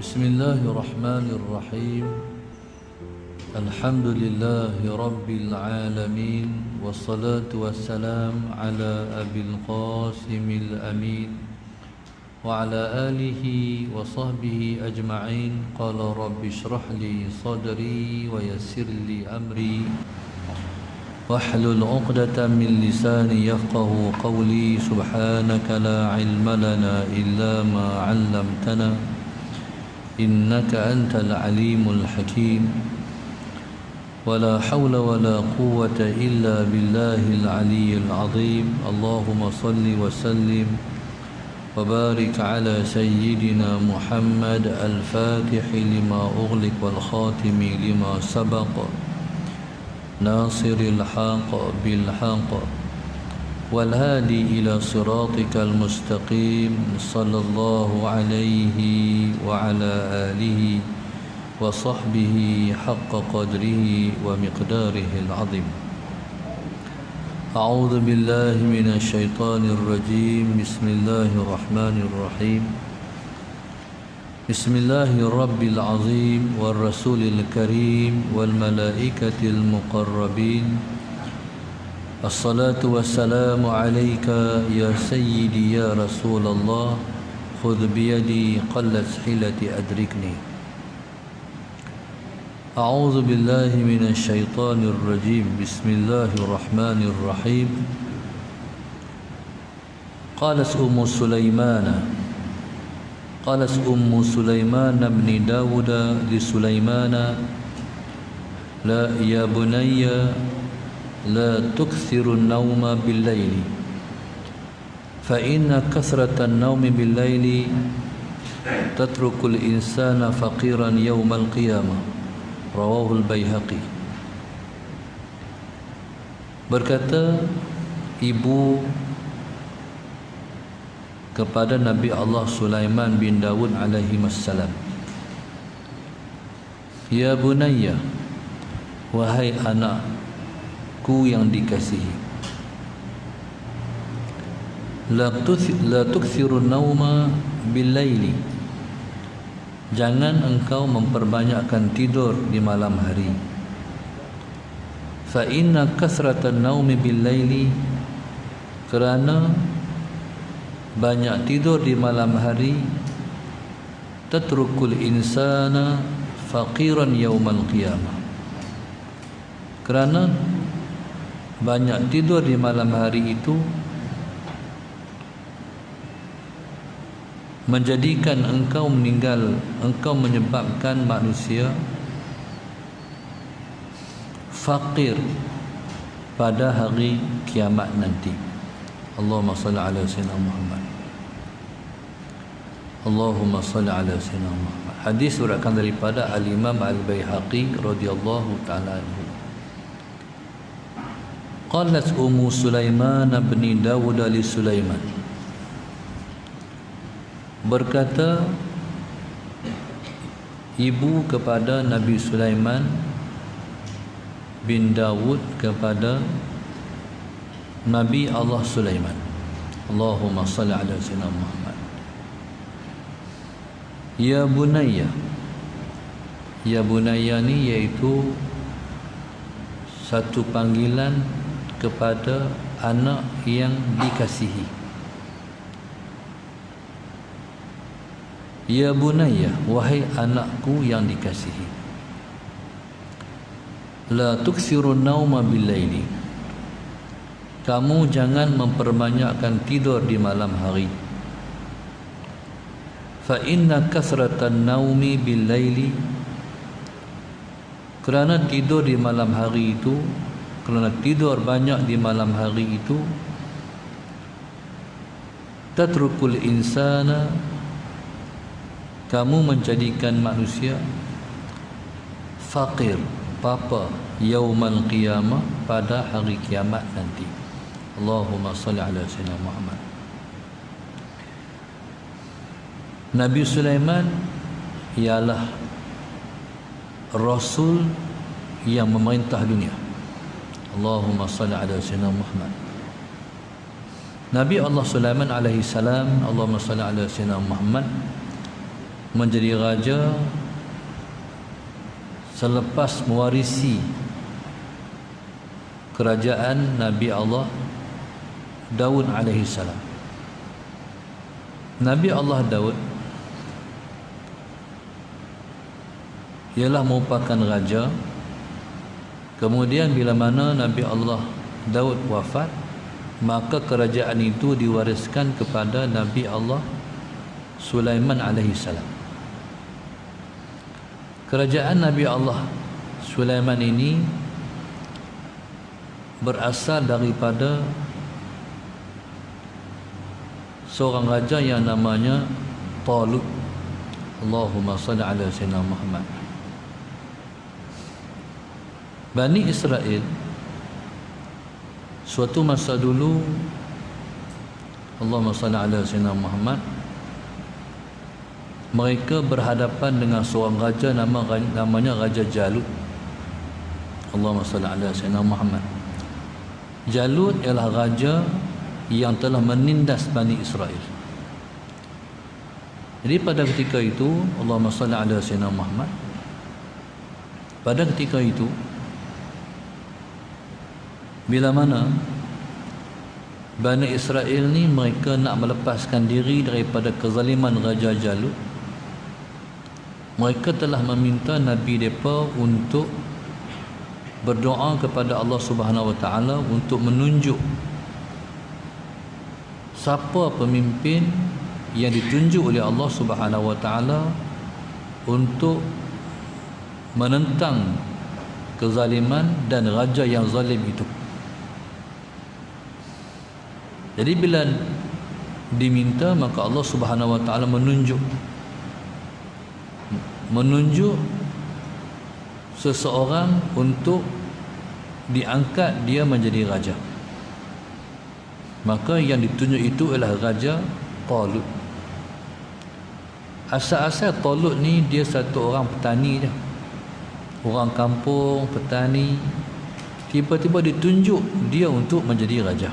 بسم الله الرحمن الرحيم. الحمد لله رب العالمين، والصلاة والسلام على أبي القاسم الأمين وعلى آله وصحبه أجمعين. قال رب اشرح لي صدري ويسر لي أمري واحلل عقدة من لساني يفقه قولي. سبحانك لا علم لنا إلا ما علمتنا إنك أنت العليم الحكيم. ولا حول ولا قوة إلا بالله العلي العظيم. اللهم صل وسلم وبارك على سيدنا محمد الفاتح لما أغلق والخاتم لما سبق ناصر الحق بالحق والهادي إلى صراطك المستقيم. صلى الله عليه وعلى آله وصحبه حق قدره ومقداره العظيم. أعوذ بالله من الشيطان الرجيم. بسم الله الرحمن الرحيم. بسم الله الرب العظيم والرسول الكريم والملائكة المقربين. الصلاة والسلام عليك يا سيدي يا رسول الله. خذ بيدي قلت حيلتي أدركني. أعوذ بالله من الشيطان الرجيم. بسم الله الرحمن الرحيم. قالت أم سليمان بن داود لسليمان: لا يا بني لا تكثر النوم بالليل فإن كثرة النوم بالليل تترك الإنسان فقيرا يوم القيامة. رواه البيهقي. Berkata ibu kepada Nabi Allah Sulaiman bin Dawud alaihi wassalam, ya bunayya, wahai anakku yang dikasihi, la tukthiru nauma bil-laili, jangan engkau memperbanyakkan tidur di malam hari. Fa inna kasratan naumi bil-laili, kerana banyak tidur di malam hari, tatrukul insana faqiran yaumal qiyamah, kerana banyak tidur di malam hari itu menjadikan engkau meninggal, engkau menyebabkan manusia fakir pada hari kiamat nanti. Allahumma salli ala sayyidina Muhammad. Allahumma salli ala sayyidina Muhammad. Hadis diriwayatkan daripada Al-Imam Al-Baihaqi radhiyallahu ta'ala anhu. Qalat Ummu Sulaiman bin Dawud li Sulaiman, berkata ibu kepada Nabi Sulaiman bin Dawud kepada Nabi Allah Sulaiman. Allahumma salli ala sayyidina Muhammad. Ya bunayya. Ya bunayya ni iaitu satu panggilan kepada anak yang dikasihi. Ya bunayya, wahai anakku yang dikasihi, la tukthirun nauma bil-laili, kamu jangan memperbanyakkan tidur di malam hari. Fa inna kasratan naumi bil-laili, kerana tidur di malam hari itu, kerana tidur banyak di malam hari itu, tatrukul insana, kamu menjadikan manusia fakir, papa, yaumal qiyamah, pada hari kiamat nanti. Allahumma salli ala sayyidina Muhammad. Nabi Sulaiman ialah Rasul yang memerintah dunia. Allahumma salli ala sayyidina Muhammad. Nabi Allah Sulaiman alaihi salam, Allahumma salli ala sayyidina Muhammad, menjadi raja selepas mewarisi kerajaan Nabi Allah Daud alaihi salam. Nabi Allah Daud ialah merupakan raja. Kemudian bila mana Nabi Allah Daud wafat, maka kerajaan itu diwariskan kepada Nabi Allah Sulaiman alaihi salam. Kerajaan Nabi Allah Sulaiman ini berasal daripada seorang raja yang namanya Talut. Allahumma salli ala sayyidina Muhammad. Bani Israel suatu masa dulu, Allahumma salli ala sayyidina Muhammad, mereka berhadapan dengan seorang raja namanya Raja Jalut. Allahumma salli ala sayyidina Muhammad. Jalut ialah raja yang telah menindas Bani Israel. Jadi pada ketika itu, Allahumma salli ala sayyidina Muhammad, pada ketika itu bila mana Bani Israel ni mereka nak melepaskan diri daripada kezaliman Raja Jalut, mereka telah meminta Nabi mereka untuk berdoa kepada Allah Subhanahu Wa Taala untuk menunjuk siapa pemimpin yang ditunjuk oleh Allah Subhanahu Wa Taala untuk menentang kezaliman dan raja yang zalim itu. Jadi bila diminta, maka Allah Subhanahu Wa Taala menunjuk seseorang untuk diangkat dia menjadi raja. Maka yang ditunjuk itu adalah Raja Talut. Asal-asal Talut ni dia satu orang petani je, orang kampung petani. Tiba-tiba ditunjuk dia untuk menjadi raja.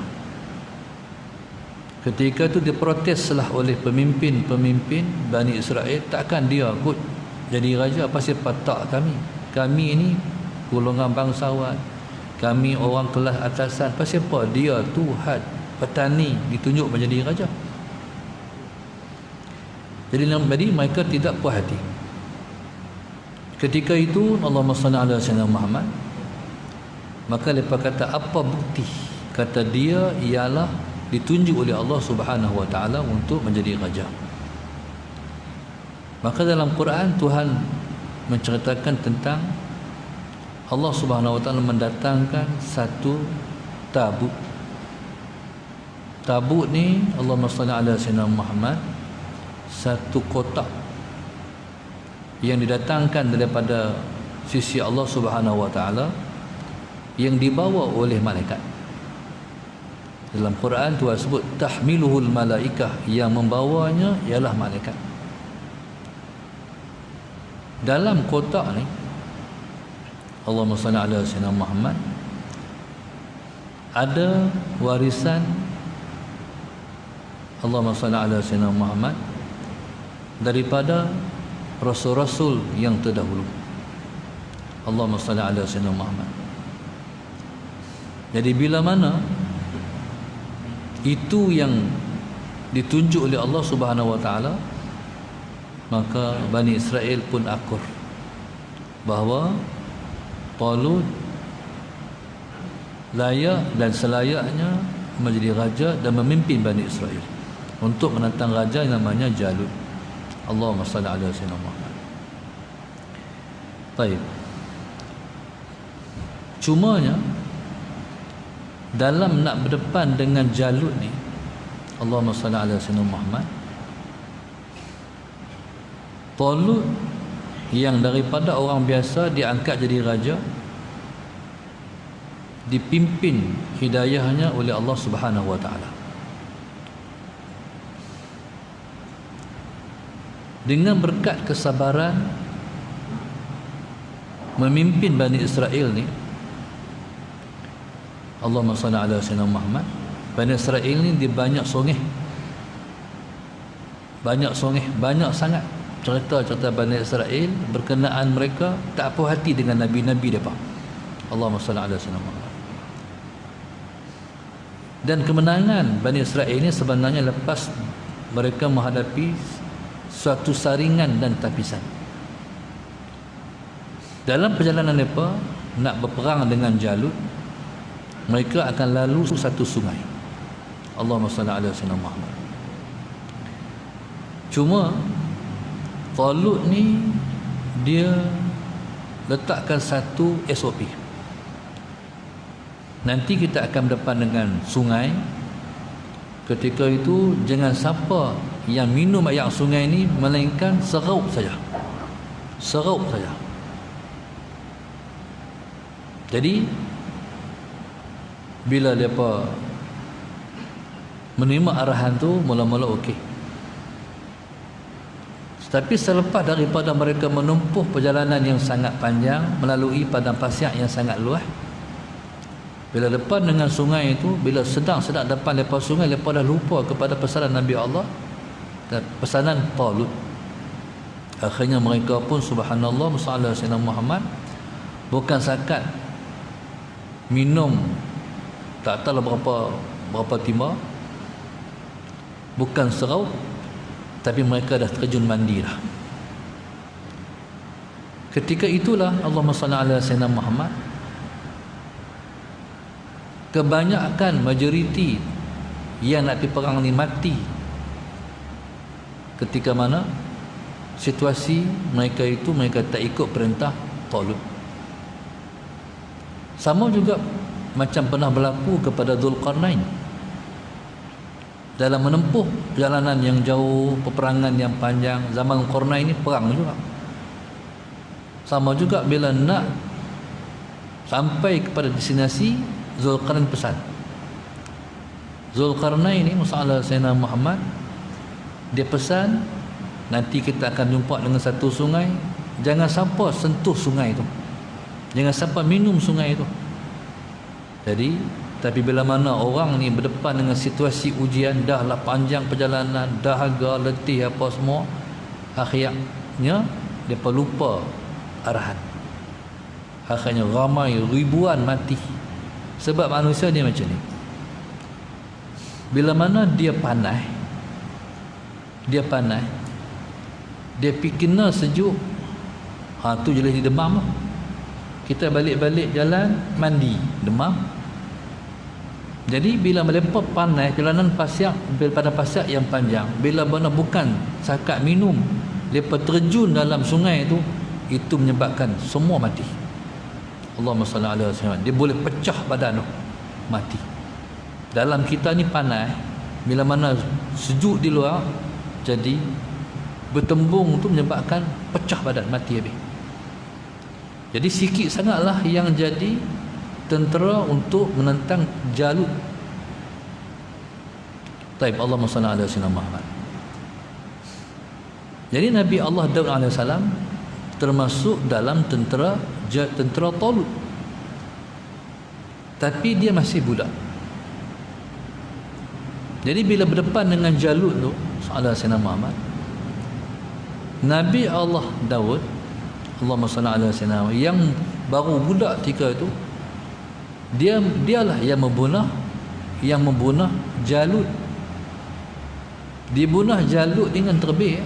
Ketika itu diproteslah oleh pemimpin Bani Israel, takkan dia kot jadi raja, pasal patak kami ini golongan bangsawan, kami orang kelas atasan, pasal apa dia tuhan petani ditunjuk menjadi raja. Jadi mereka tidak puas hati. Ketika itu Allahumma salli ala sayyidina Muhammad, maka mereka kata, apa bukti kata dia ialah ditunjuk oleh Allah Subhanahu Wa Taala untuk menjadi raja? Maka dalam Quran Tuhan menceritakan tentang Allah Subhanahu Wa Taala mendatangkan satu tabut. Tabut ni, Allahumma salli ala sayyidina Muhammad, satu kotak yang didatangkan daripada sisi Allah Subhanahu Wa Taala yang dibawa oleh malaikat. Dalam Quran Tuhan sebut tahmiluhul malaikah, yang membawanya ialah malaikat. Dalam kotak ni, Allahumma salli ala sayyidina Muhammad, ada warisan Allahumma salli ala sayyidina Muhammad daripada rasul-rasul yang terdahulu. Allahumma salli ala sayyidina Muhammad. Jadi bila mana itu yang ditunjuk oleh Allah Subhanahu Wa Taala, maka Bani Israel pun akur bahawa Talut layak dan selayaknya menjadi raja dan memimpin Bani Israel untuk menentang raja yang namanya Jalut. Allahumma salli ala sayyidina Muhammad. Baik. Cumanya dalam nak berdepan dengan Jalut ni, Allahumma salli ala sayyidina Muhammad, Talut yang daripada orang biasa diangkat jadi raja, dipimpin hidayahnya oleh Allah Subhanahu Wa Taala. Dengan berkat kesabaran memimpin Bani Israel ni, Allahumma salli ala sayyidina Muhammad, Bani Israel ni dia banyak songeh, banyak sangat. cerita-cerita Bani Israel berkenaan mereka tak puas hati dengan nabi-nabi mereka. Allahumma salli ala sayyidina Muhammad. Dan kemenangan Bani Israel ini sebenarnya lepas mereka menghadapi suatu saringan dan tapisan. Dalam perjalanan mereka nak berperang dengan Jalut, mereka akan lalu satu sungai. Allahumma salli ala sayyidina Muhammad. Cuma Talut ni dia letakkan satu SOP. Nanti kita akan berdepan dengan sungai. Ketika itu jangan siapa yang minum air sungai ni melainkan seraup saja. Seraup saja. Jadi bila mereka menerima arahan tu, mula-mula okey. Tapi selepas daripada mereka menempuh perjalanan yang sangat panjang melalui padang pasir yang sangat luas, bila depan dengan sungai itu, bila sedang depan lepas sungai, mereka dah lupa kepada pesanan Nabi Allah dan pesanan Talut. Akhirnya mereka pun subhanallah sallallahu alaihi wasallam Muhammad bukan sakat minum tak tahu berapa timba, bukan serau, tapi mereka dah terjun mandi dah. Ketika itulah Allahumma salli ala sayyidina Muhammad, kebanyakan majoriti yang nak pergi perang ni mati ketika mana situasi mereka itu mereka tak ikut perintah Talut. Sama juga macam pernah berlaku kepada Dzulqarnain dalam menempuh perjalanan yang jauh, peperangan yang panjang. Zaman Qarnain ini perang juga. Sama juga bila nak sampai kepada destinasi, Dzulqarnain pesan. Dzulqarnain ini Musa Sayyidina Muhammad, dia pesan nanti kita akan jumpa dengan satu sungai, jangan sampai sentuh sungai itu, jangan sampai minum sungai itu. Jadi tapi bila mana orang ni berdepan dengan situasi ujian, dah lah panjang perjalanan, dahaga, letih apa semua, akhirnya mereka lupa arahan. Akhirnya ramai ribuan mati. Sebab manusia dia macam ni, bila mana dia panas, dia fikir kena sejuk, tu jelas dia demam. Kita balik-balik jalan mandi, demam. Jadi bila mereka panas, jalanan pasir, pada pasir yang panjang, bila mana bukan sakat minum, mereka terjun dalam sungai itu menyebabkan semua mati. Allahumma salli ala sayyidina. Dia boleh pecah badan tu, mati. Dalam kita ni panas, bila mana sejuk di luar, jadi bertembung tu menyebabkan pecah badan, mati habis. Jadi sikit sangatlah yang jadi tentera untuk menentang Jalut. Taib, Allahumma salli ala sayyidina Muhammad. Jadi Nabi Allah Daud AS termasuk dalam tentera Talut, tapi dia masih budak. Jadi bila berdepan dengan Jalut tu ala sayyidina Muhammad, Nabi Allah Daud, Allahumma salli ala sayyidina, yang baru budak ketika itu, dialah yang membunuh Jalut. Dibunuh Jalut dengan terbih.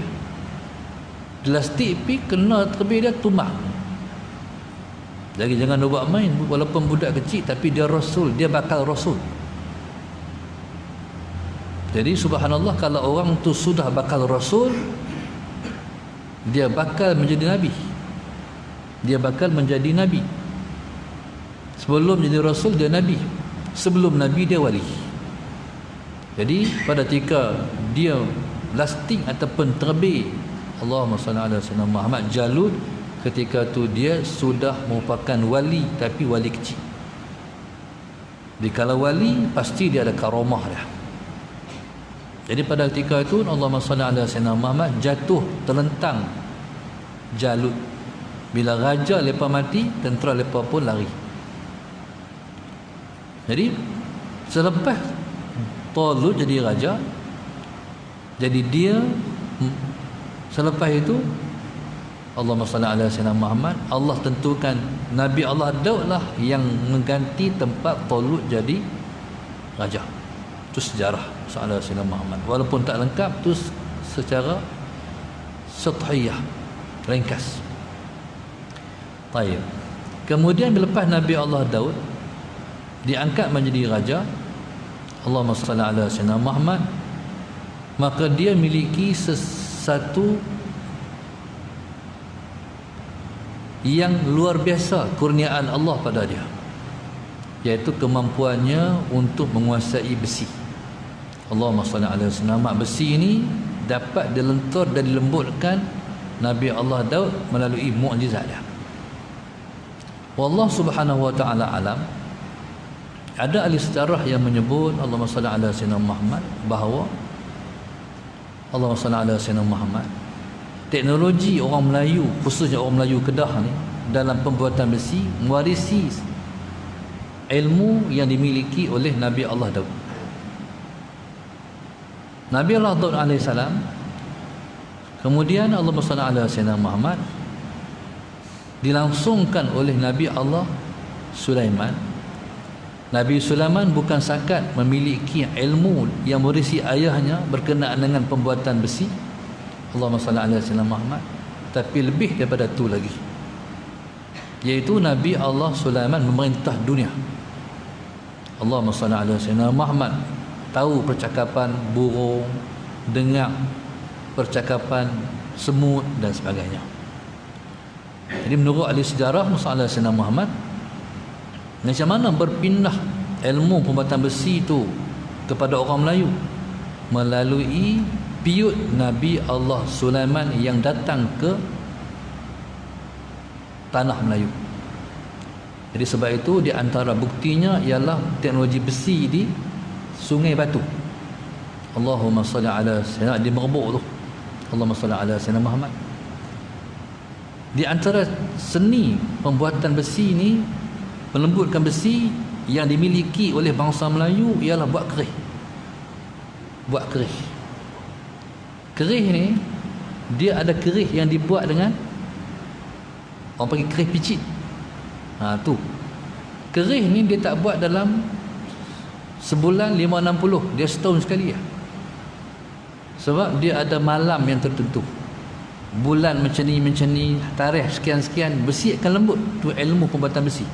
Plastik pi kena terbih, dia tumbang. Jadi jangan buat main, walaupun budak kecil tapi dia rasul, dia bakal rasul. Jadi subhanallah, kalau orang tu sudah bakal rasul, dia bakal menjadi nabi. Dia bakal menjadi nabi. Sebelum jadi rasul dia nabi, sebelum nabi dia wali. Jadi pada ketika dia lasting ataupun terbih, Allahumma salli ala sayyidina Muhammad, Jalut ketika tu dia sudah merupakan wali, tapi wali kecil. Jadi kalau wali pasti dia ada karamah dia. Jadi pada ketika itu Allahumma salli ala sayyidina Muhammad, jatuh terlentang Jalut. Bila raja lepas mati, tentera lepas pun lari. Jadi selepas Talut jadi raja, jadi dia Selepas itu Allahumma salli ala sayyidina Muhammad, Allah tentukan Nabi Allah Daud lah yang mengganti tempat Talut jadi raja. Itu sejarah soal sayyidina Muhammad. Walaupun tak lengkap, tu secara sathiyah, ringkas. Baik. Kemudian lepas Nabi Allah Daud diangkat menjadi raja, Allahumma salli ala sayyidina Muhammad, maka dia miliki satu yang luar biasa kurniaan Allah pada dia, iaitu kemampuannya untuk menguasai besi. Allahumma salli ala sayyidina Muhammad. Besi ini dapat dilentur dan dilembutkan Nabi Allah Daud melalui mukjizat dia. Wallah subhanahu wa ta'ala alam. Ada ahli sejarah yang menyebut Allahumma salli ala sayyidina Muhammad, bahawa Allahumma salli ala sayyidina Muhammad, teknologi orang Melayu, khususnya orang Melayu Kedah ni, dalam pembuatan besi mewarisi ilmu yang dimiliki oleh Nabi Allah Daud. Nabi Allah Daud AS, kemudian Allahumma salli ala sayyidina Muhammad, dilangsungkan oleh Nabi Allah Sulaiman. Nabi Sulaiman bukan sakat memiliki ilmu yang mewarisi ayahnya berkenaan dengan pembuatan besi, Allahumma salli ala sayyidina Muhammad, tapi lebih daripada itu lagi, iaitu Nabi Allah Sulaiman memerintah dunia. Allahumma salli ala sayyidina Muhammad, tahu percakapan burung, dengar percakapan semut dan sebagainya. Jadi menurut ahli sejarah masalah sayyidina Muhammad, macam mana berpindah ilmu pembuatan besi itu kepada orang Melayu melalui piut Nabi Allah Sulaiman yang datang ke tanah Melayu. Jadi sebab itu di antara buktinya ialah teknologi besi di Sungai Batu. Allahumma salli ala sayyidina, di Merbuk tu, Allahumma salli ala sayyidina Muhammad. Di antara seni pembuatan besi ni, melembutkan besi yang dimiliki oleh bangsa Melayu ialah buat kerih. Buat kerih. Kerih ni dia ada kerih yang dibuat dengan, orang panggil kerih picit. Tu kerih ni dia tak buat dalam sebulan 560, dia setahun sekali ya. Sebab dia ada malam yang tertentu, bulan macam ni, tarikh sekian-sekian, besi akan lembut. Tu ilmu pembuatan besi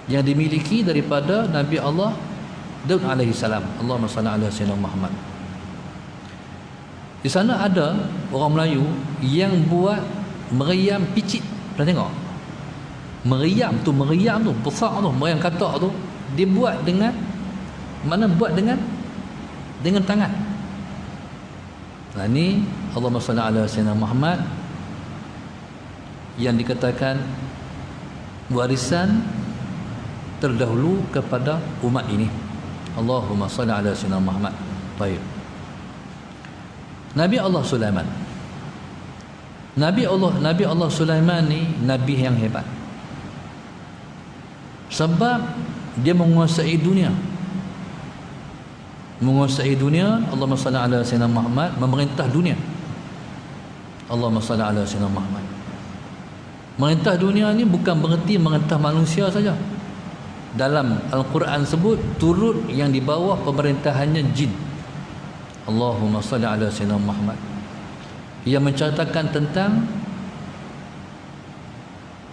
yang dimiliki daripada Nabi Allah Daud alaihi salam. Allahumma salli ala sayyidina Muhammad. Di sana ada orang Melayu yang buat meriam picit. Pernah tengok? Meriam tu besar tu, meriam katak tu, dia buat dengan buat dengan tangan. Nah ni Allahumma salli ala sayyidina Muhammad yang dikatakan warisan terdahulu kepada umat ini. Allahumma salli ala sayyidina Muhammad. Baik. Nabi Allah Sulaiman. Nabi Allah Sulaiman ni nabi yang hebat. Sebab dia menguasai dunia. Allahumma salli ala sayyidina Muhammad, memerintah dunia. Allahumma salli ala sayyidina Muhammad. Merintah dunia ni bukan bererti merintah manusia saja. Dalam Al-Quran sebut turut yang di bawah pemerintahannya jin. Allahumma salli ala sayyidina Muhammad, yang menceritakan tentang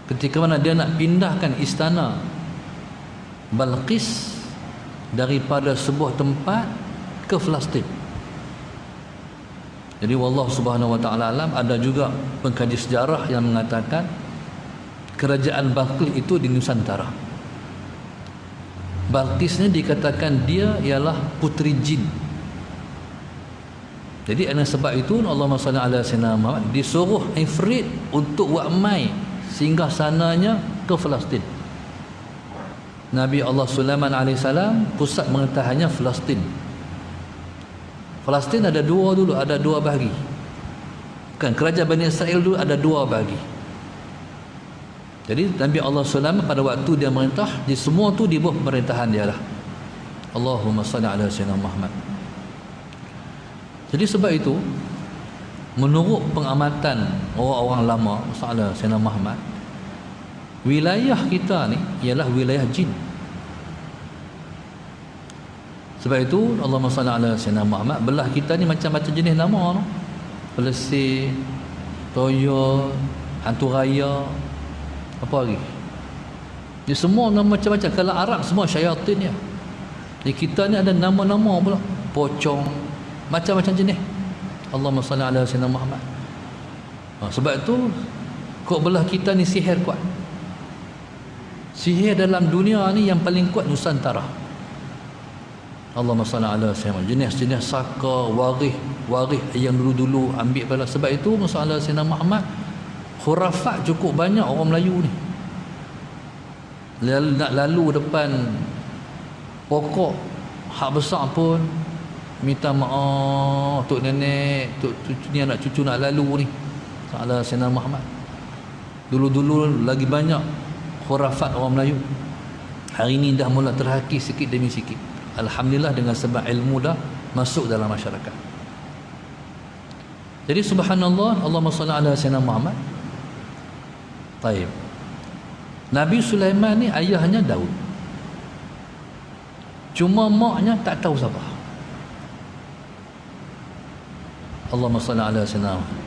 ketika mana dia nak pindahkan istana Balqis daripada sebuah tempat ke Palestin. Jadi wallahu subhanahu wa ta'ala alam, ada juga pengkaji sejarah yang mengatakan kerajaan Balqis itu di Nusantara. Balqis ni dikatakan dia ialah puteri jin. Jadi dengan sebab itu Allahumma salli ala sayyidina Muhammad disuruh Ifrit untuk buat mai singgah sananya ke Palestin. Nabi Allah Sulaiman AS pusat pemerintahannya Palestin. Palestin ada dua bahagi. Kan kerajaan Bani Israel dulu ada dua bahagi. Jadi Nabi Allah Sulaiman pada waktu dia merintah, di semua tu di bawah pemerintahan dia lah. Allahumma salli ala sayyidina Muhammad. Jadi sebab itu menurut pengamatan orang-orang lama masalah Sayyidina Muhammad, wilayah kita ni ialah wilayah jin. Sebab itu Allahumma salli ala Sayyidina Muhammad, belah kita ni macam-macam jenis nama tu. Pelesir, toyo, hantu raya, apa lagi? Dia semua nama macam-macam. Kalau Arab semua syaitan dia. Di kita ni ada nama-nama pula. Pocong, macam-macam jenis. Allahumma salli ala Sayyidina Muhammad. Sebab tu kok belah kita ni sihir kuat. Sihir dalam dunia ni yang paling kuat Nusantara. Allahumma salli ala Sayyidina, jenis-jenis saka, waris yang dulu-dulu ambil pada. Sebab itu masalah Sayyidina Muhammad, khurafat cukup banyak orang Melayu ni. Nak lalu depan pokok hak besar pun minta maaf tok nenek, tok cucu ni, anak cucu nak lalu ni. Masalah Sayyidina Muhammad. Dulu-dulu lagi banyak khurafat orang Melayu. Hari ini dah mula terhakis sikit demi sikit. Alhamdulillah, dengan sebab ilmu dah masuk dalam masyarakat. Jadi subhanallah, Allahumma salli ala Sayyidina Muhammad. Taib. Nabi Sulaiman ni ayahnya Daud. Cuma maknya tak tahu siapa. Allahumma salli ala Sayyidina Muhammad.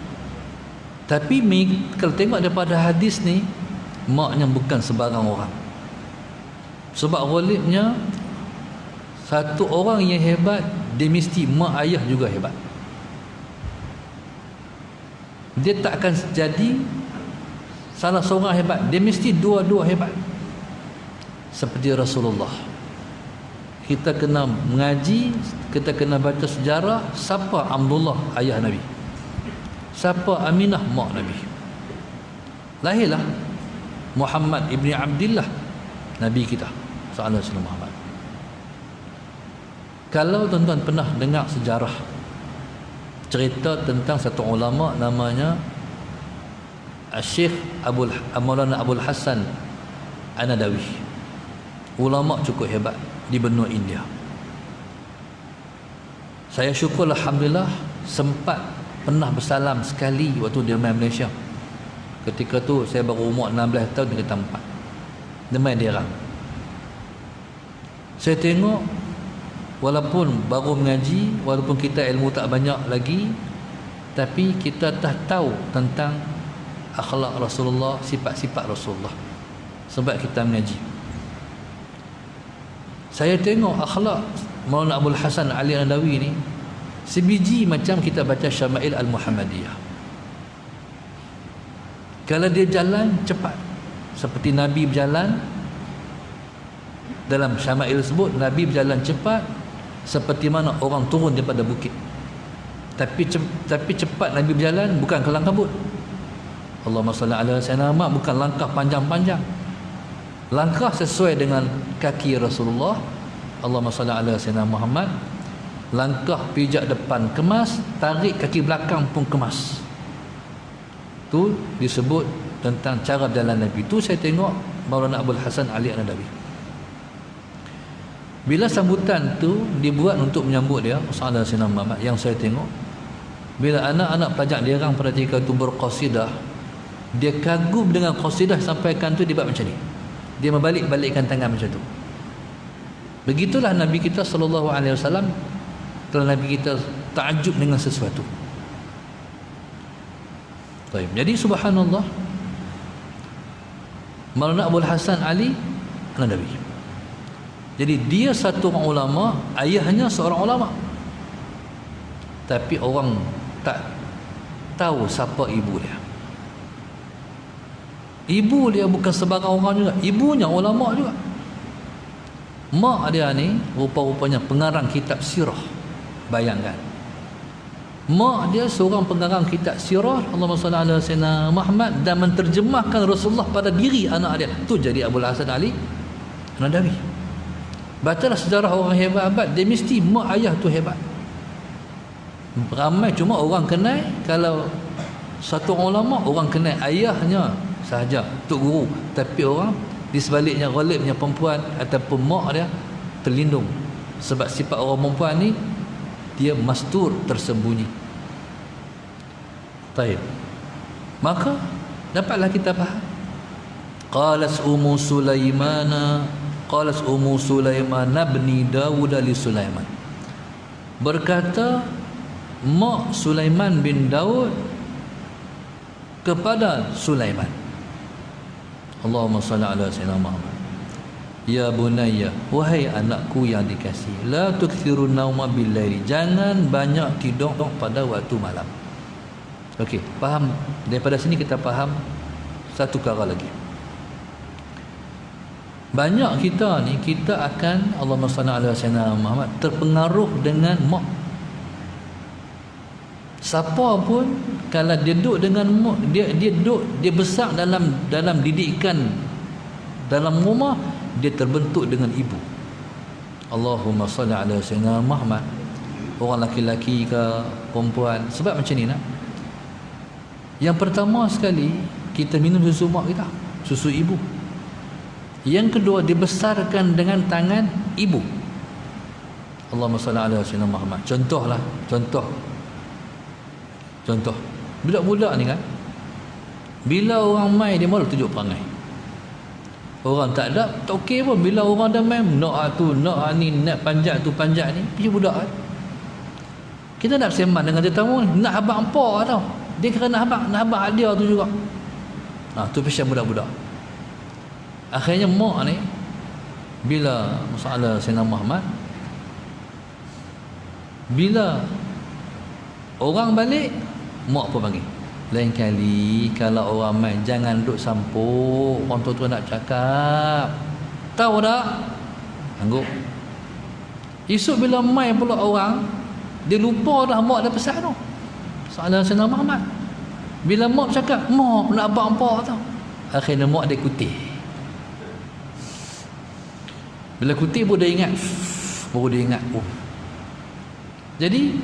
Tapi kalau tengok daripada hadis ni, maknya bukan sebarang orang. Sebab ghalibnya satu orang yang hebat, dia mesti mak ayah juga hebat. Dia tak akan jadi salah seorang hebat, dia mesti dua-dua hebat. Seperti Rasulullah, kita kena mengaji, kita kena baca sejarah. Siapa Abdullah ayah Nabi, siapa Aminah mak Nabi. Lahirlah Muhammad ibni Abdillah, Nabi kita sallallahu alaihi wasallam. Kalau tuan-tuan pernah dengar sejarah cerita tentang satu ulama namanya Syekh Maulana Abul Hasan An-Nadawi, ulama cukup hebat di benua India. Saya syukur alhamdulillah sempat pernah bersalam sekali waktu dia main Malaysia. Ketika tu saya baru umur 16 tahun ke 4. Dia main Derang. Saya tengok, walaupun baru mengaji, walaupun kita ilmu tak banyak lagi, tapi kita dah tahu tentang akhlak Rasulullah, sifat-sifat Rasulullah sebab kita mengaji. Saya tengok akhlak Maulana Abul Hasan Ali An-Nadawi ni sebiji macam kita baca Syama'il Al-Muhammadiyah. Kalau dia jalan cepat seperti Nabi berjalan, dalam Syama'il sebut Nabi berjalan cepat seperti mana orang turun daripada bukit. Tapi cepat Nabi berjalan bukan kelang kabut. Allahumma salli ala Sayyidina Muhammad, bukan langkah panjang-panjang. Langkah sesuai dengan kaki Rasulullah. Allahumma salli ala Sayyidina Muhammad. Langkah pijak depan kemas, tarik kaki belakang pun kemas. Tu disebut tentang cara berjalan Nabi. Tu saya tengok Maulana Abul Hasan Ali An-Nadawi. Bila sambutan tu dibuat untuk menyambut dia, Sayyidina Sayyidina Muhammad, yang saya tengok, bila anak-anak pelajar Derang pada ketika itu berqasidah, dia kagum dengan qasidah sampaikan tu, dia buat macam ni. Dia membalik-balikkan tangan macam tu. Begitulah Nabi kita sallallahu alaihi wasallam. Kalau Nabi kita takjub dengan sesuatu. Baik. Jadi subhanallah, Maulana Abul Hasan Ali An-Nadawi. Jadi dia satu orang ulama, ayahnya seorang ulama. Tapi orang tak tahu siapa ibu dia. Ibu dia bukan sebarang orang juga, ibunya ulama juga. Mak dia ni rupa-rupanya pengarang kitab sirah. Bayangkan, mak dia seorang pengarang kitab sirah, Allahumma salli ala Sayyidina Muhammad, dan menterjemahkan Rasulullah pada diri anak dia. Tu jadi Abul Hasan Ali An-Nadawi. Bacalah sejarah orang hebat-hebat, dia mesti mak ayah tu hebat. Ramai cuma orang kenal, kalau satu orang ulama, orang kenal ayahnya sahaja, tok guru. Tapi orang di sebaliknya, ghalibnya perempuan ataupun mak dia terlindung. Sebab sifat orang perempuan ni, dia mastur, tersembunyi. Baik. Maka dapatlah kita faham. Qalas Ummu Sulaiman ibni Dawud li Sulaiman. Berkata mak Sulaiman bin Daud kepada Sulaiman. Allahumma salli ala sayyidina Muhammad. Ya bunayya, wahai anakku yang dikasihi, la tukthirun nauma bil laili. Jangan banyak tidur pada waktu malam. Okey, faham? Daripada sini kita faham satu perkara lagi. Banyak kita ni, kita akan Allahumma salli ala sayyidina Muhammad terpengaruh dengan mak. Siapa pun kalau dia duduk dengan mak, dia besar dalam didikan dalam rumah, dia terbentuk dengan ibu. Allahumma salli ala sayyidina Muhammad. Orang laki-laki ke perempuan, sebab macam ni nak. Yang pertama sekali, kita minum susu mak kita, susu ibu. Yang kedua, dibesarkan dengan tangan ibu. Allahumma salli ala sayyidina Muhammad. Contoh budak-budak ni kan, bila orang mai dia malu tunjuk perangai. Orang tak ada, tak okey pun. Bila orang dah main, nak tu, nak ni, nak panjat tu, panjat ni, pergi budak kan. Kita nak sembang dengan tetamu, nak habaq empak tau. Dia kira nak habaq dia tu juga. Tu pasal budak-budak. Akhirnya mak ni, bila masalah Sayyidina Muhammad, bila orang balik, mak apa panggil? Lain kali kalau orang main, jangan duduk sampuk, orang tua nak cakap, tahu tak? Angguk. Esok bila main pula orang, dia lupa dah mak dah pesan tu. Soalan Sayyidina Muhammad, bila mak cakap, mak nak abang apa tau, akhirnya mak dia kutih. Bila kutih baru dia ingat. Jadi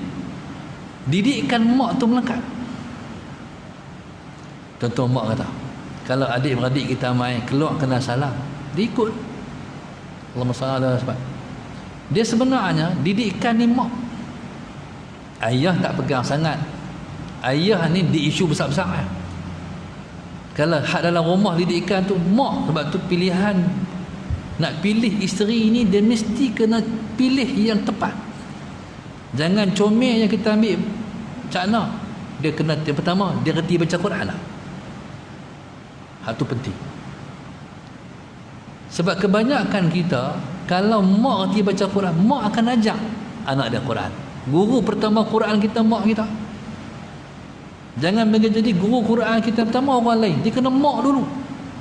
didikan mak tu melekat. Contoh mak kata, kalau adik-beradik kita main keluar kena salam, dia ikut. Allahumma salli ala sebab dia sebenarnya didikan ni mak. Ayah tak pegang sangat. Ayah ni di isu besar-besar ya. Kalau hak dalam rumah didikan tu mak. Sebab tu pilihan nak pilih isteri ni, dia mesti kena pilih yang tepat. Jangan comel yang kita ambil cakna. Dia kena, yang pertama, dia reti baca Quran lah. Hal tu penting. Sebab kebanyakan kita, kalau mak reti baca Quran, mak akan ajak anak dia Quran. Guru pertama Quran kita mak kita. Jangan bagi jadi guru Quran kita pertama orang lain. Dia kena mak dulu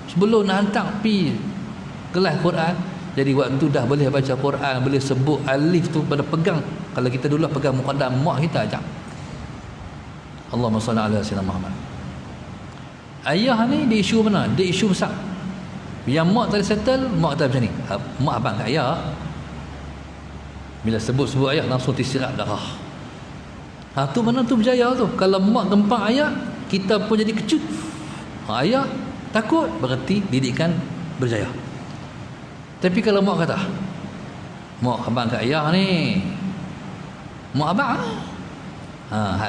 sebelum nak hantar pi kelas Quran. Jadi waktu dah boleh baca Quran, boleh sebut alif tu pada pegang. Kalau kita dulu pegang muqaddam, mak kita ajak. Allahumma salli ala sayyidina Muhammad. Ayah ni dia isu mana? Dia isu besar. Yang mak tadi settle, mak kata macam ni, mak abang kat ayah, bila sebut-sebut ayah langsung tersirat darah. Tu mana tu berjaya tu. Kalau mak gempak ayah, kita pun jadi kecut. Ayah takut, berarti didikan berjaya. Tapi kalau mak kata, mak abang kat ayah ni, mak abang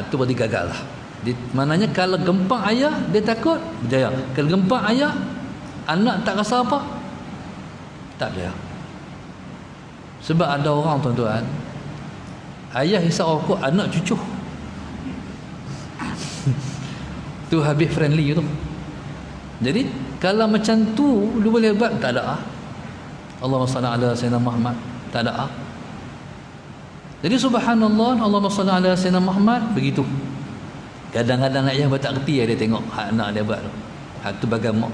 tu berarti gagal lah. Maknanya kalau gempak ayah, dia takut, berjaya. Kalau gempak ayah, anak tak rasa apa, tak berjaya. Sebab ada orang tuan-tuan, ayah hisap rokok, anak cucuh. Tu habis friendly tu. Jadi kalau macam tu dia boleh buat, tak ada Allahumma salli ala sayyidina Muhammad, tak ada Jadi subhanallah, Allahumma salli ala sayyidina Muhammad, begitu. Kadang-kadang ayah buat tak kerti, dia tengok hak anak dia buat tu. Hak tu bagai mak.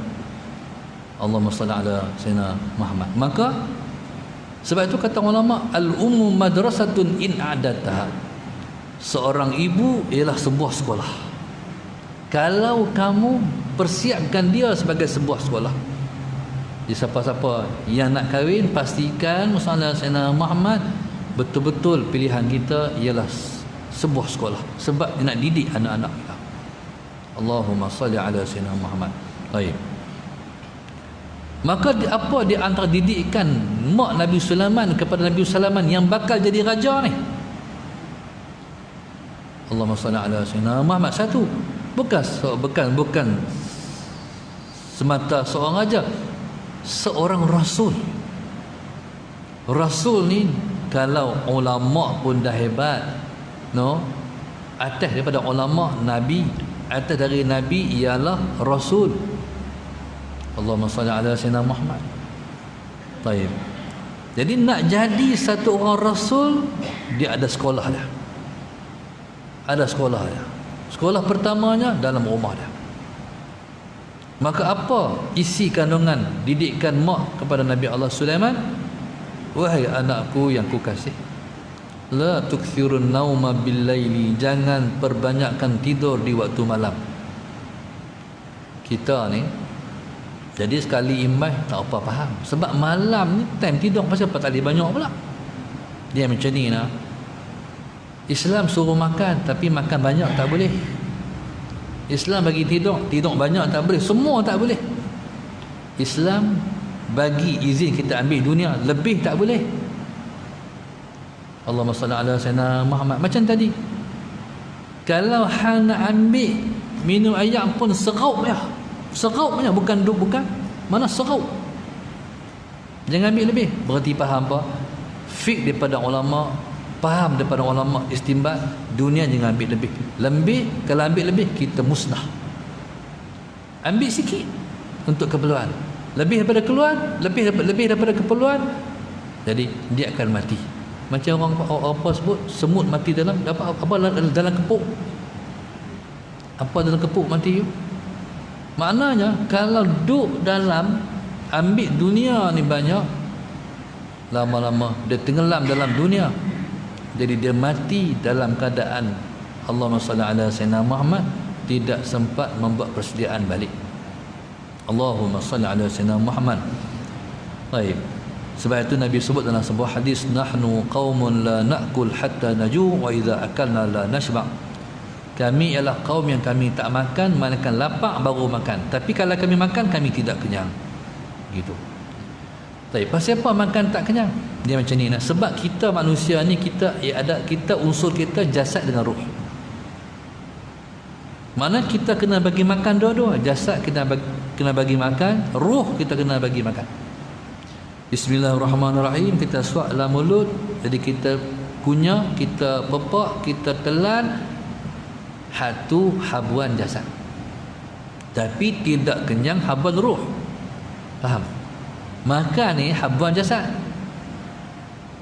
Allahumma salli ala sayyidina Muhammad. Maka sebab itu kata ulama, al-ummu madrasatun in a'dataha. Seorang ibu ialah sebuah sekolah. Kalau kamu persiapkan dia sebagai sebuah sekolah. Jadi siapa-siapa yang nak kahwin, pastikan masalah Sayyidina Muhammad betul-betul pilihan kita ialah sebuah sekolah. Sebab dia nak didik anak-anak kita. Allahumma salli ala Sayyidina Muhammad. Baik. Maka apa di antara didikan mak Nabi Sulaiman kepada Nabi Sulaiman yang bakal jadi raja ni? Allahumma salli ala Sayyidina Muhammad. Satu, Bukan semata seorang aja, seorang rasul. Rasul ni kalau ulama pun dah hebat, no, atas daripada ulama nabi, atas dari nabi ialah rasul. Allahumma salli ala sayyidina Muhammad. Baik. Jadi nak jadi satu orang rasul, dia ada sekolah dah. Ada sekolah dah. Sekolah pertamanya dalam rumah dah. Maka apa isi kandungan didikan mak kepada Nabi Allah Sulaiman? Wahai anakku yang ku kasih, la tukthirun nauma bil laili, jangan perbanyakkan tidur di waktu malam. Kita ni jadi sekali imbas tak apa faham, sebab malam ni time tidur, pasal apa tak boleh banyak pula. Dia macam ni lah. Islam suruh makan, tapi makan banyak tak boleh. Islam bagi tidur banyak tak boleh, semua tak boleh. Islam bagi izin kita ambil dunia, lebih tak boleh. Allahumma salli ala sayyidina Muhammad. Macam tadi, kalau hang nak ambil minum air pun seraup ya, bukan mana seraup. Jangan ambil lebih. Berarti faham apa? Fiqh daripada ulama, faham daripada ulama istinbat, dunia jangan ambil lebih. Kalau ambil lebih, kita musnah. Ambil sikit untuk keperluan, lebih daripada keperluan, jadi dia akan mati. Macam orang apa sebut, semut mati dalam dalam kepuk. Apa dalam kepuk mati? Maknanya kalau duduk dalam ambil dunia ni banyak, lama-lama dia tenggelam dalam dunia. Jadi dia mati dalam keadaan Allahumma salli ala sayyidina Muhammad, tidak sempat membuat persediaan balik. Allahumma salli ala sayyidina Muhammad. Baik. Sebab itu Nabi sebut dalam sebuah hadis, nahnu qaumun la na'kul hatta naju wa idza akalna la nashba. Kami ialah kaum yang kami tak makan melainkan lapar baru makan. Tapi kalau kami makan, kami tidak kenyang. Gitu. Tapi pasal apa makan tak kenyang? Dia macam ni. Sebab kita manusia ni, kita unsur kita jasad dengan ruh. Mana kita kena bagi makan dua-dua. Jasad kena bagi makan, ruh kita kena bagi makan. Bismillahirrahmanirrahim. Kita suap dalam mulut, jadi kita kunyah, kita pepak, kita telan. Hatu habuan jasad, tapi tidak kenyang habuan ruh. Faham? Makan ni habuan jasad.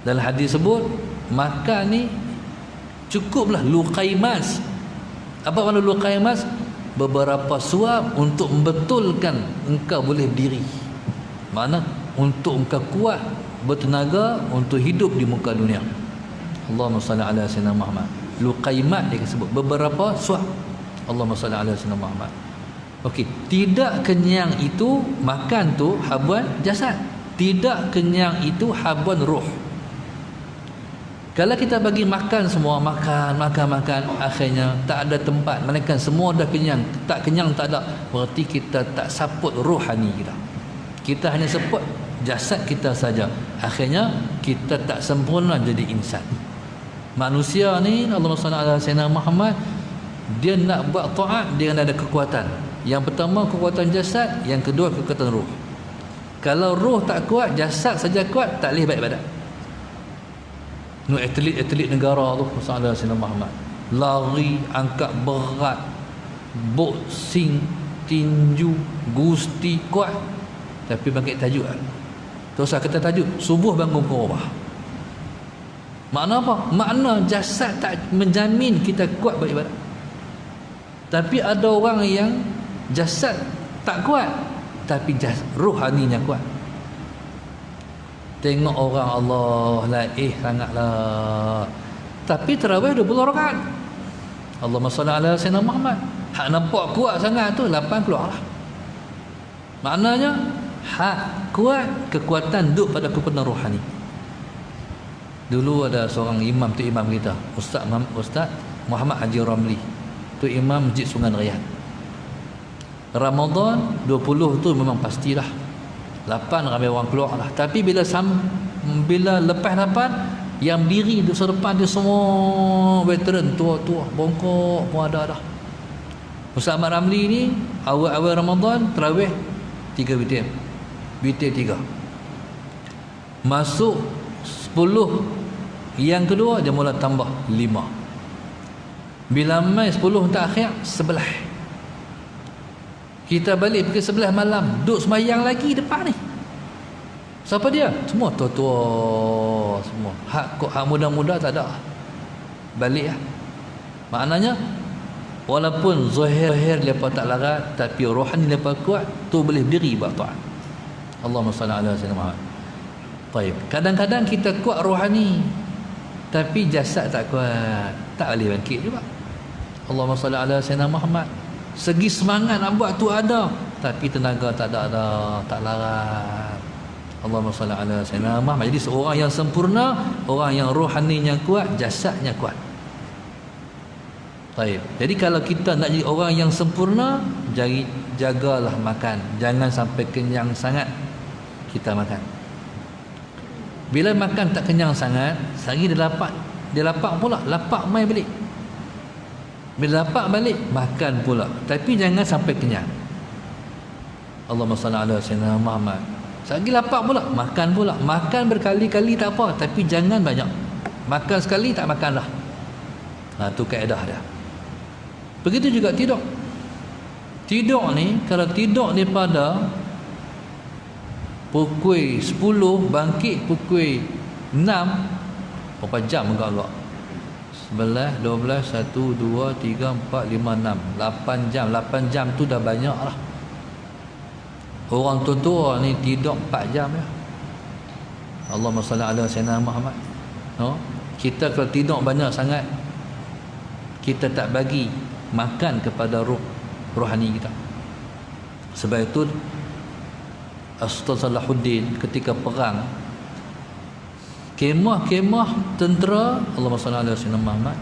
Dalam hadis sebut, makan ni cukuplah luqaimas. Apa makna luqaimas? Beberapa suap untuk membetulkan engkau boleh berdiri. Mana untuk engkau kuat, bertenaga untuk hidup di muka dunia. Allahumma salli ala sayyidina Muhammad. Luqaimat dia sebut, beberapa suap. Allahumma salli ala sayyidina Muhammad. Okey, tidak kenyang itu makan tu habuan jasad, tidak kenyang itu habuan ruh. Kalau kita bagi makan semua, makan, akhirnya tak ada tempat, melainkan semua dah kenyang, tak kenyang tak ada, berarti kita tak support rohani kita. Kita hanya support jasad kita saja. Akhirnya kita tak sempurna jadi insan. Manusia ni, Allahumma salli ala sayyidina Muhammad, dia nak buat taat, dia ada kekuatan. Yang pertama kekuatan jasad, yang kedua kekuatan ruh. Kalau ruh tak kuat, jasad saja kuat, tak boleh baik badan. Atlet negara tu, sallallahu alaihi wasallam Muhammad, lari, angkat berat, boxing, tinju, gusti, kuat. Tapi bangkit tajuk, terus kata tajuk, subuh bangun korban. Makna apa? Makna jasad tak menjamin kita kuat beribadat. Tapi ada orang yang jasad tak kuat, tapi rohaninya kuat. Tengok orang Allah sangatlah, tapi tarawih 20 rakaat. Allahumma salli ala sayyidina Muhammad. Hak nampak kuat sangat tu 8 keluarlah. Maknanya hak kuat, kekuatan duduk pada kekuatan rohani. Dulu ada seorang imam tu, imam kita, Ustaz Muhammad Haji Ramli. Tu imam Masjid Sungai Riyad. Ramadan 20 tu memang pastilah 8 ramai orang keluar lah. Tapi bila lepas 8, yang diri di depan dia semua veteran, tua-tua, bongkok pun ada dah. Ustaz Ahmad Ramli ni awal-awal Ramadan tarawih 3 witir. Witir 3. Masuk 10 yang kedua dia mula tambah 5. Bila mai 10 tak akhir 11. Kita balik pukul 11 malam, duduk sembahyang lagi depan ni. Siapa dia? Semua tua-tua semua. Hak muda-muda tak ada. Balik lah. Maknanya walaupun zahir lepas tak larat, tapi rohani lepas kuat, tu boleh diri buat taat. Allahumma salli ala sayyidina Muhammad. Baik. Kadang-kadang kita kuat rohani, tapi jasad tak kuat, tak boleh bangkit juga. Allahumma salli ala sayyidina Muhammad. Segi semangat nak buat tu ada, tapi tenaga tak ada, tak larat. Allahumma salli ala sayyidina Muhammad. Jadi seorang yang sempurna, orang yang rohaninya kuat, jasadnya kuat. Baik. Jadi kalau kita nak jadi orang yang sempurna, jagalah makan, jangan sampai kenyang sangat kita makan. Bila makan tak kenyang sangat, sehari dia lapar pula, lapar mai balik. Bila lapar balik, makan pula, tapi jangan sampai kenyang. Allahumma salli ala sayyidina Muhammad. Sehari lapar pula, makan pula. Makan berkali-kali tak apa, tapi jangan banyak. Makan sekali tak makan dah. Tu kaedah dia. Begitu juga tidur. Tidur ni, kalau tidur daripada pukul 10 bangkit pukul 6, berapa jam agak-agak? 11, 12, 1, 2, 3, 4, 5, 6 8 jam. 8 jam tu dah banyak lah. Orang tua-tua ni tidur 4 jam ya. Allahumma salli ala sayyidina Muhammad. Kita kalau tidur banyak sangat, kita tak bagi makan kepada rohani kita. Sebab itu Ustaz Salahuddin ketika perang, kemah-kemah tentera, Allahumma salli ala sayyidina Muhammad,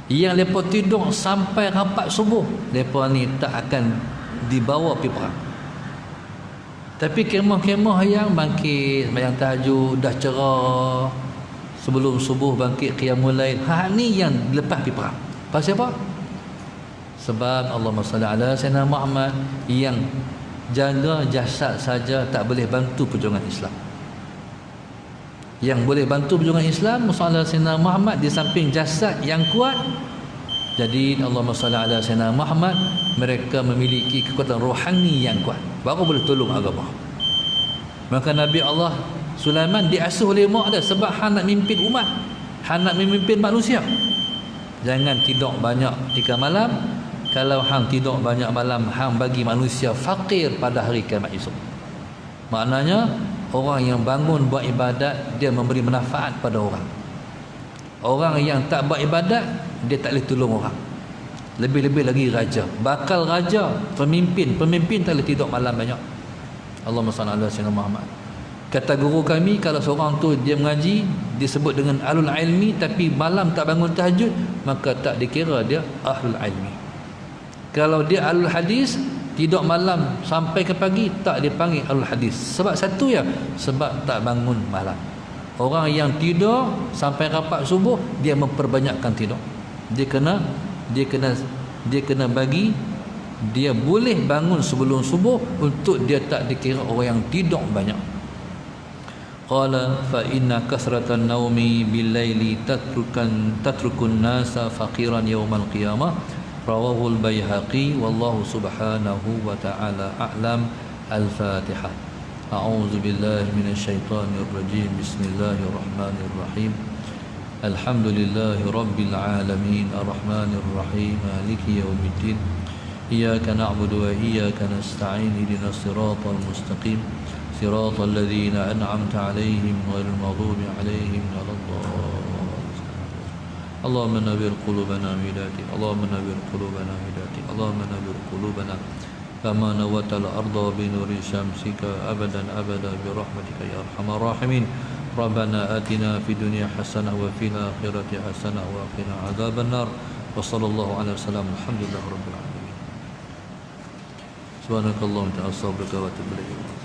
yang mereka tidur sampai rapat subuh, mereka ni tak akan dibawa pergi perang. Tapi kemah-kemah yang bangkit sembahyang tahajud, dah cerah, sebelum subuh bangkit qiyamul lail, ni yang lepas pergi perang. Pasal apa? Sebab Allahumma salli ala sayyidina Muhammad yang jaga jasad saja tak boleh bantu perjuangan Islam. Yang boleh bantu perjuangan Islam Muhammad Sayyidina Muhammad di samping jasad yang kuat. Jadi Allahumma salli ala sayyidina Muhammad, mereka memiliki kekuatan rohani yang kuat, baru boleh tolong agama. Maka Nabi Allah Sulaiman diasuh oleh mak dia sebab hang nak mimpin umat, hang nak memimpin manusia. Jangan tidur banyak ketika malam. Kalau hang tidur banyak malam, hang bagi manusia fakir pada hari kiamat esok. Maknanya orang yang bangun buat ibadat, dia memberi manfaat pada orang. Orang yang tak buat ibadat, dia tak boleh tolong orang. Lebih-lebih lagi raja, bakal raja, pemimpin tak boleh tidur malam banyak. Allahumma salli ala sayyidina Muhammad. Kata guru kami, kalau seorang tu dia mengaji, disebut dengan ahlul ilmi, tapi malam tak bangun tahajud, maka tak dikira dia ahlul ilmi. Kalau dia ahlul hadis, tidur malam sampai ke pagi, tak dipanggil ahlul hadis. Sebab satu ya, sebab tak bangun malam. Orang yang tidur sampai rapat subuh, dia memperbanyakkan tidur. Dia kena bagi, dia boleh bangun sebelum subuh untuk dia tak dikira orang yang tidur banyak. Qala fa inna kasratan naumi bil laili tatrukun nasa faqiran yaumal qiyamah. Rawahu al-Baihaqi wallahu subhanahu wa ta'ala a'lam. Al-Fatihah. A'udzu billahi minasyaitonir rajim. Bismillahirrahmanirrahim. Alhamdulillahi rabbil alamin arrahmanir rahim maliki yaumiddin. Iyyaka na'budu wa iyyaka nasta'in ihdinas siratal mustaqim siratal ladzina an'amta 'alaihim ghairil maghdubi 'alaihim waladdallin. اللهم نور قلوبنا بهدايتك اللهم نور قلوبنا بهدايتك اللهم نور قلوبنا كما نورت الأرض بنور شمسك أبدا أبدا برحمتك يا أرحم الراحمين. ربنا آتنا في الدنيا حسنة وفي الآخرة حسنة وقنا عذاب النار. وصلى الله على وسلم. الحمد لله رب العالمين. سبحانك اللهم وبحمدك أستغفرك وأتوب إليك.